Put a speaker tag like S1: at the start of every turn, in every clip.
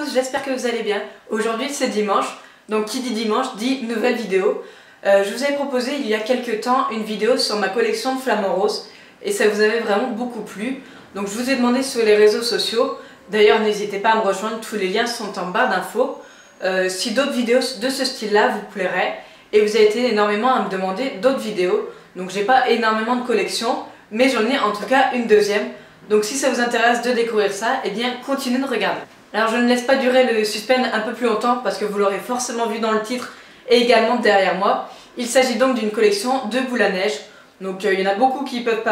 S1: tous, j'espère que vous allez bien. Aujourd'hui c'est dimanche, donc qui dit dimanche dit nouvelle vidéo. Je vous avais proposé il y a quelques temps une vidéo sur ma collection de flamants roses et ça vous avait vraiment beaucoup plu. Donc je vous ai demandé sur les réseaux sociaux, d'ailleurs n'hésitez pas à me rejoindre, tous les liens sont en barre d'infos, si d'autres vidéos de ce style là vous plairaient. Et vous avez été énormément à me demander d'autres vidéos, donc j'ai pas énormément de collection, mais j'en ai en tout cas une deuxième. Donc si ça vous intéresse de découvrir ça, eh bien continuez de regarder. Alors je ne laisse pas durer le suspense un peu plus longtemps parce que vous l'aurez forcément vu dans le titre et également derrière moi. Il s'agit donc d'une collection de boules à neige. Donc il y en a beaucoup qui peuvent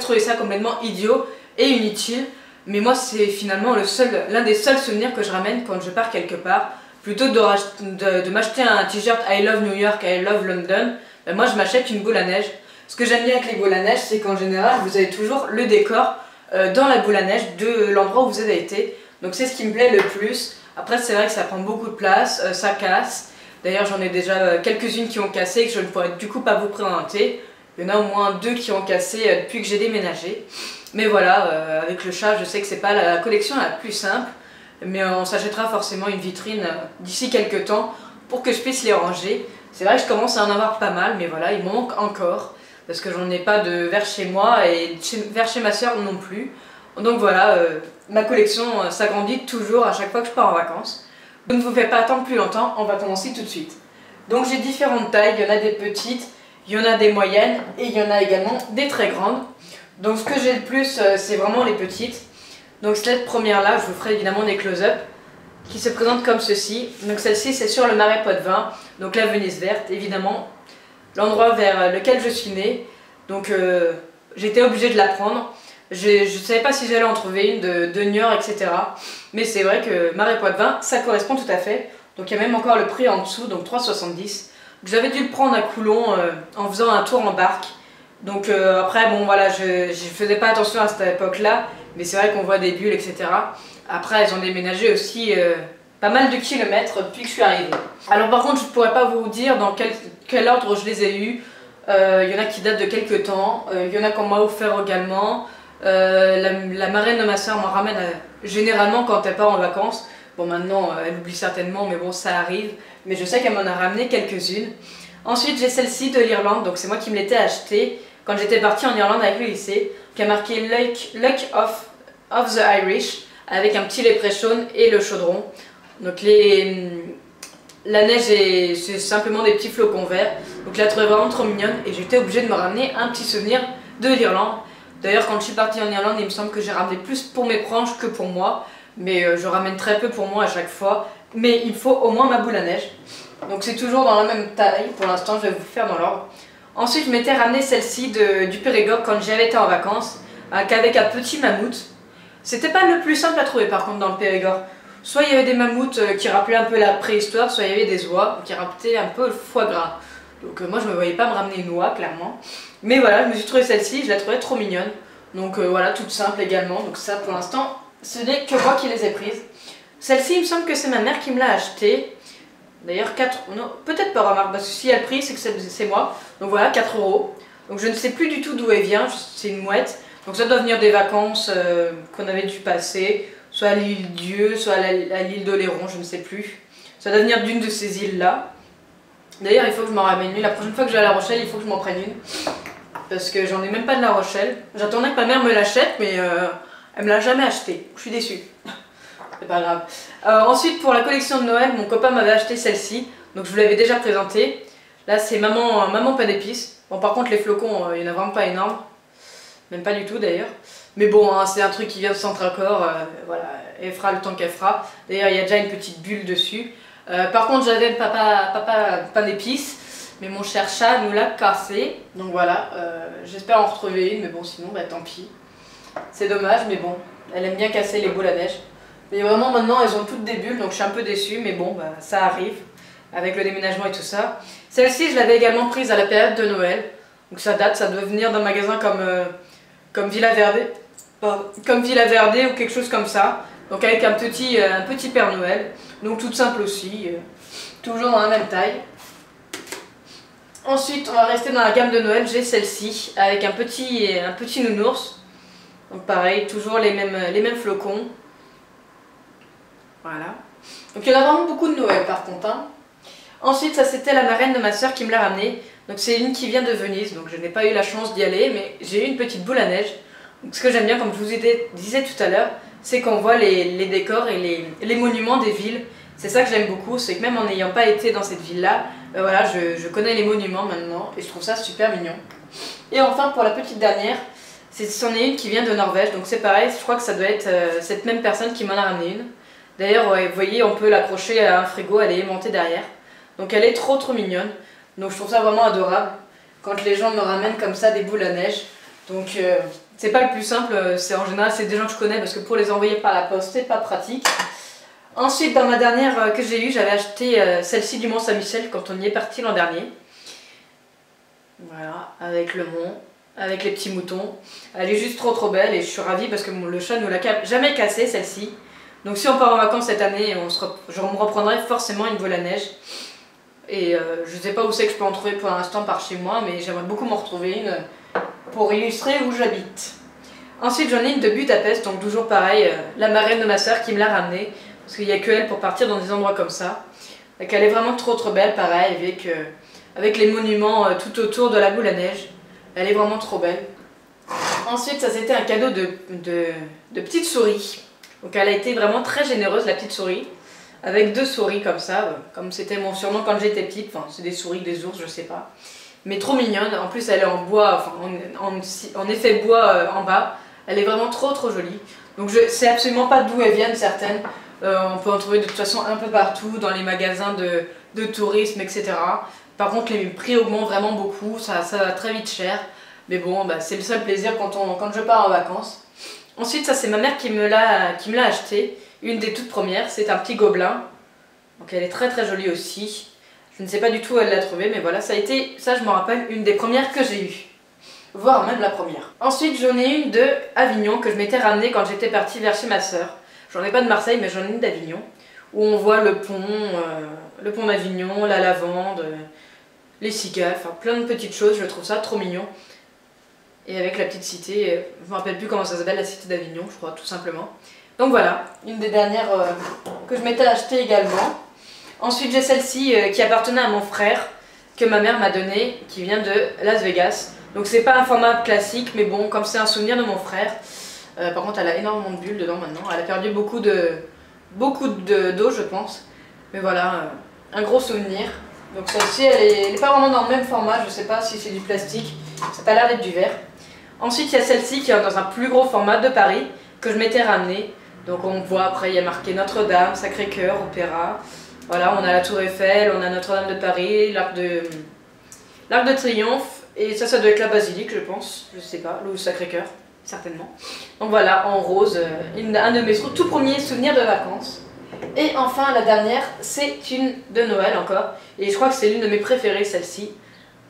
S1: trouver ça complètement idiot et inutile. Mais moi c'est finalement l'un des seuls souvenirs que je ramène quand je pars quelque part. Plutôt de m'acheter un t-shirt I love New York, I love London, ben moi je m'achète une boule à neige. Ce que j'aime bien avec les boules à neige, c'est qu'en général vous avez toujours le décor dans la boule à neige de l'endroit où vous avez été. Donc c'est ce qui me plaît le plus. Après c'est vrai que ça prend beaucoup de place, ça casse. D'ailleurs j'en ai déjà quelques-unes qui ont cassé que je ne pourrais du coup pas vous présenter. Il y en a au moins 2 qui ont cassé depuis que j'ai déménagé. Mais voilà, avec le chat je sais que c'est pas la collection la plus simple. Mais on s'achètera forcément une vitrine d'ici quelques temps pour que je puisse les ranger. C'est vrai que je commence à en avoir pas mal, mais voilà, il me manque encore. Parce que j'en ai pas de vers chez moi et vers chez ma soeur non plus. Donc voilà, ma collection s'agrandit toujours à chaque fois que je pars en vacances. Je ne vous fais pas attendre plus longtemps, on va commencer tout de suite. Donc j'ai différentes tailles, il y en a des petites, il y en a des moyennes et il y en a également des très grandes. Donc ce que j'ai le plus, c'est vraiment les petites. Donc cette première là, je vous ferai évidemment des close-up qui se présentent comme ceci. Donc celle-ci c'est sur le Marais Poitevin, donc la Venise verte évidemment. L'endroit vers lequel je suis née, donc j'étais obligée de la prendre. Je ne savais pas si j'allais en trouver une de Niort, etc. Mais c'est vrai que Marais Poitevin, ça correspond tout à fait. Donc il y a même encore le prix en dessous, donc 3,70. J'avais dû le prendre à Coulon en faisant un tour en barque. Donc après, bon voilà, je faisais pas attention à cette époque-là. Mais c'est vrai qu'on voit des bulles, etc. Après, elles ont déménagé aussi pas mal de kilomètres depuis que je suis arrivée. Alors par contre, je ne pourrais pas vous dire dans quel ordre je les ai eus. Il y en a qui datent de quelques temps, il y en a qu'on m'a offert également. La marraine de ma soeur m'en ramène généralement quand elle part en vacances. Bon maintenant, elle oublie certainement, mais bon ça arrive. Mais je sais qu'elle m'en a ramené quelques-unes. Ensuite, j'ai celle-ci de l'Irlande, donc c'est moi qui me l'étais achetée quand j'étais partie en Irlande avec le lycée, qui a marqué Luck of the Irish, avec un petit leprechaun et le chaudron. Donc la neige, c'est simplement des petits flocons verts. Donc je la trouvais vraiment trop mignonne et j'étais obligée de me ramener un petit souvenir de l'Irlande. D'ailleurs quand je suis partie en Irlande, il me semble que j'ai ramené plus pour mes proches que pour moi. Mais je ramène très peu pour moi à chaque fois. Mais il faut au moins ma boule à neige. Donc c'est toujours dans la même taille. Pour l'instant je vais vous faire dans l'ordre. Ensuite je m'étais ramené celle-ci du Périgord quand j'y avais été en vacances. Avec un petit mammouth. C'était pas le plus simple à trouver par contre dans le Périgord. Soit il y avait des mammouths qui rappelaient un peu la préhistoire, soit il y avait des oies qui rappelaient un peu le foie gras. Donc moi je me voyais pas me ramener une oie clairement. Mais voilà, je me suis trouvé celle-ci, je la trouvais trop mignonne. Donc voilà, toute simple également. Donc ça pour l'instant, ce n'est que moi qui les ai prises. Celle-ci il me semble que c'est ma mère qui me l'a achetée. D'ailleurs 4, non peut-être pas remarque, parce que si elle pris c'est que c'est moi. Donc voilà, 4 €. Donc je ne sais plus du tout d'où elle vient, c'est une mouette. Donc ça doit venir des vacances qu'on avait dû passer. Soit à l'île Dieu, soit à l'île d'Oléron, je ne sais plus. Ça doit venir d'une de ces îles-là. D'ailleurs, il faut que je m'en ramène une. La prochaine fois que je vais à La Rochelle, il faut que je m'en prenne une. Parce que j'en ai même pas de La Rochelle. J'attendais que ma mère me l'achète, mais elle me l'a jamais acheté. Je suis déçue. C'est pas grave. Ensuite, pour la collection de Noël, mon copain m'avait acheté celle-ci. Donc je vous l'avais déjà présentée. Là, c'est maman pain d'épices. Bon, par contre, les flocons, il n'y en a vraiment pas énormes. Même pas du tout d'ailleurs. Mais bon, hein, c'est un truc qui vient de Centracor, voilà, elle fera le temps qu'elle fera. D'ailleurs, il y a déjà une petite bulle dessus. Par contre, j'avais papa pain d'épices, mais mon cher chat nous l'a cassé. Donc voilà, j'espère en retrouver une, mais bon, sinon, bah tant pis. C'est dommage, mais bon, elle aime bien casser les boules à neige. Mais vraiment, maintenant, elles ont toutes des bulles, donc je suis un peu déçue, mais bon, bah ça arrive, avec le déménagement et tout ça. Celle-ci, je l'avais également prise à la période de Noël. Donc ça date, ça doit venir d'un magasin comme Villa Verde ou quelque chose comme ça. Donc avec un petit Père Noël. Donc toute simple aussi, toujours dans la même taille. Ensuite on va rester dans la gamme de Noël, j'ai celle-ci avec un petit nounours. Donc pareil, toujours les mêmes flocons. Voilà. Donc il y en a vraiment beaucoup de Noël par contre. Hein. Ensuite, ça c'était la marraine de ma soeur qui me l'a ramenée. Donc c'est une qui vient de Venise, donc je n'ai pas eu la chance d'y aller, mais j'ai eu une petite boule à neige. Donc ce que j'aime bien, comme je vous disais tout à l'heure, c'est qu'on voit les décors et les monuments des villes. C'est ça que j'aime beaucoup, c'est que même en n'ayant pas été dans cette ville-là, voilà, je connais les monuments maintenant et je trouve ça super mignon. Et enfin, pour la petite dernière, c'en est une qui vient de Norvège, donc c'est pareil, je crois que ça doit être cette même personne qui m'en a ramené une. D'ailleurs, ouais, vous voyez, on peut l'accrocher à un frigo, elle est aimantée derrière. Donc elle est trop mignonne, donc je trouve ça vraiment adorable quand les gens me ramènent comme ça des boules à neige. Donc c'est pas le plus simple, c'est en général c'est des gens que je connais parce que pour les envoyer par la poste c'est pas pratique. Ensuite dans ma dernière que j'ai eue, j'avais acheté celle-ci du Mont Saint-Michel quand on y est parti l'an dernier. Voilà, avec le mont, avec les petits moutons. Elle est juste trop belle et je suis ravie parce que le chat ne l'a jamais cassée celle-ci. Donc si on part en vacances cette année, je me reprendrai forcément une boule à neige. Et je sais pas où c'est que je peux en trouver pour l'instant par chez moi, mais j'aimerais beaucoup m'en retrouver une pour illustrer où j'habite. Ensuite j'en ai une de Budapest, donc toujours pareil, la marraine de ma soeur qui me l'a ramenée, parce qu'il n'y a que elle pour partir dans des endroits comme ça. Donc elle est vraiment trop belle, pareil, avec les monuments tout autour de la boule à neige. Elle est vraiment trop belle. Ensuite ça c'était un cadeau de petite souris. Donc elle a été vraiment très généreuse, la petite souris. Avec 2 souris comme ça, comme c'était mon surnom quand j'étais petite, enfin c'est des souris, des ours, je sais pas. Mais trop mignonne, en plus elle est en bois, enfin en effet bois en bas. Elle est vraiment trop jolie. Donc je sais absolument pas d'où elles viennent certaines. On peut en trouver de toute façon un peu partout, dans les magasins de tourisme, etc. Par contre les prix augmentent vraiment beaucoup, ça va très vite cher. Mais bon, bah, c'est le seul plaisir quand je pars en vacances. Ensuite ça c'est ma mère qui me l'a acheté. Une des toutes premières, c'est un petit gobelin. Donc elle est très jolie aussi. Je ne sais pas du tout où elle l'a trouvée, mais voilà, ça je me rappelle, une des premières que j'ai eues. Voire même la première. Ensuite, j'en ai une de Avignon que je m'étais ramenée quand j'étais partie vers chez ma soeur. J'en ai pas de Marseille, mais j'en ai une d'Avignon. Où on voit le pont d'Avignon, la lavande, les cigales, enfin plein de petites choses, je trouve ça trop mignon. Et avec la petite cité, je me rappelle plus comment ça s'appelle, la cité d'Avignon, je crois, tout simplement. Donc voilà, une des dernières que je m'étais achetée également. Ensuite j'ai celle-ci qui appartenait à mon frère, que ma mère m'a donnée, qui vient de Las Vegas. Donc c'est pas un format classique, mais bon, comme c'est un souvenir de mon frère. Par contre elle a énormément de bulles dedans maintenant, elle a perdu beaucoup d'eau je pense. Mais voilà, un gros souvenir. Donc celle-ci elle est pas vraiment dans le même format, je sais pas si c'est du plastique, ça a pas l'air d'être du verre. Ensuite il y a celle-ci qui est dans un plus gros format de Paris, que je m'étais ramenée. Donc on voit après, il y a marqué Notre-Dame, Sacré-Cœur, Opéra. Voilà, on a la Tour Eiffel, on a Notre-Dame de Paris, l'Arc de Triomphe. Et ça doit être la basilique, je pense. Je sais pas, le Sacré-Cœur, certainement. Donc voilà, en rose, un de mes tout premiers souvenirs de vacances. Et enfin, la dernière, c'est une de Noël encore. Et je crois que c'est l'une de mes préférées, celle-ci.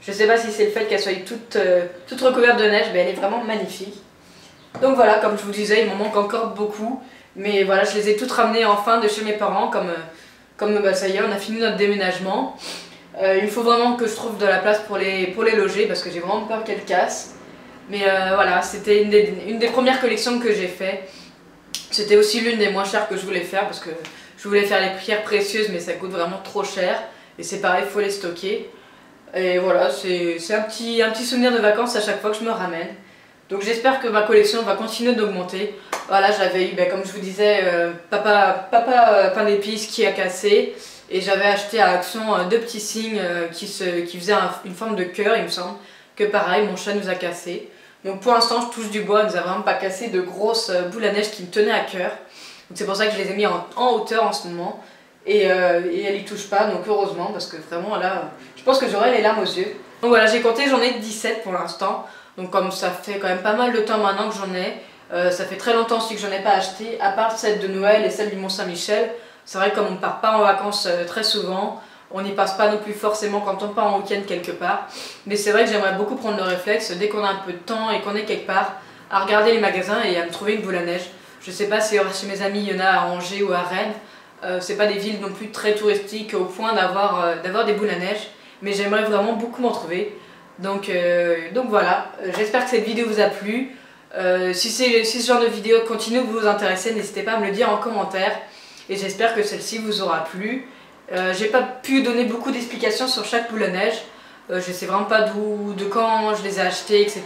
S1: Je sais pas si c'est le fait qu'elle soit toute recouverte de neige, mais elle est vraiment magnifique. Donc voilà, comme je vous disais, il m'en manque encore beaucoup. Mais voilà, je les ai toutes ramenées enfin de chez mes parents, comme bah, ça y est, on a fini notre déménagement. Il faut vraiment que je trouve de la place pour les loger, parce que j'ai vraiment peur qu'elles cassent. Mais voilà, c'était une des premières collections que j'ai fait. C'était aussi l'une des moins chères que je voulais faire, parce que je voulais faire les pierres précieuses, mais ça coûte vraiment trop cher. Et c'est pareil, il faut les stocker. Et voilà, c'est un petit souvenir de vacances à chaque fois que je me ramène. Donc j'espère que ma collection va continuer d'augmenter. Voilà, j'avais eu, comme je vous disais, papa pain d'épices qui a cassé. Et j'avais acheté à Action 2 petits signes qui faisaient une forme de cœur, il me semble. Que pareil, mon chat nous a cassé. Donc pour l'instant, je touche du bois, il nous a vraiment pas cassé de grosses boules à neige qui me tenaient à cœur. Donc c'est pour ça que je les ai mis en hauteur en ce moment. Et elle y touche pas, donc heureusement, parce que vraiment là, je pense que j'aurai les larmes aux yeux. Donc voilà, j'ai compté, j'en ai 17 pour l'instant. Donc comme ça fait quand même pas mal de temps maintenant que j'en ai, ça fait très longtemps aussi que j'en ai pas acheté, à part celle de Noël et celle du Mont Saint-Michel. C'est vrai que comme on ne part pas en vacances très souvent, on n'y passe pas non plus forcément quand on part en week-end quelque part. Mais c'est vrai que j'aimerais beaucoup prendre le réflexe, dès qu'on a un peu de temps et qu'on est quelque part, à regarder les magasins et à me trouver une boule à neige. Je sais pas si chez mes amis il y en a à Angers ou à Rennes. C'est pas des villes non plus très touristiques au point d'avoir des boules à neige. Mais j'aimerais vraiment beaucoup m'en trouver. Donc voilà, j'espère que cette vidéo vous a plu. Si ce genre de vidéo continue de vous intéresser, n'hésitez pas à me le dire en commentaire. et j'espère que celle-ci vous aura plu. J'ai pas pu donner beaucoup d'explications sur chaque boule à neige. Je sais vraiment pas de quand je les ai achetées, etc.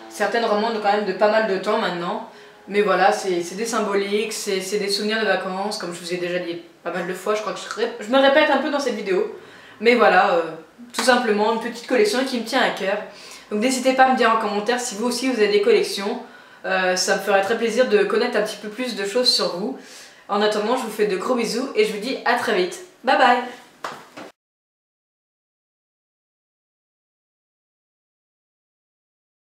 S1: Certaines remontent quand même de pas mal de temps maintenant. Mais voilà, c'est des symboliques, c'est des souvenirs de vacances, comme je vous ai déjà dit pas mal de fois. Je crois que je me répète un peu dans cette vidéo. Mais voilà, tout simplement une petite collection qui me tient à cœur. Donc n'hésitez pas à me dire en commentaire si vous aussi vous avez des collections. Ça me ferait très plaisir de connaître un petit peu plus de choses sur vous. En attendant, je vous fais de gros bisous et je vous dis à très vite. Bye bye!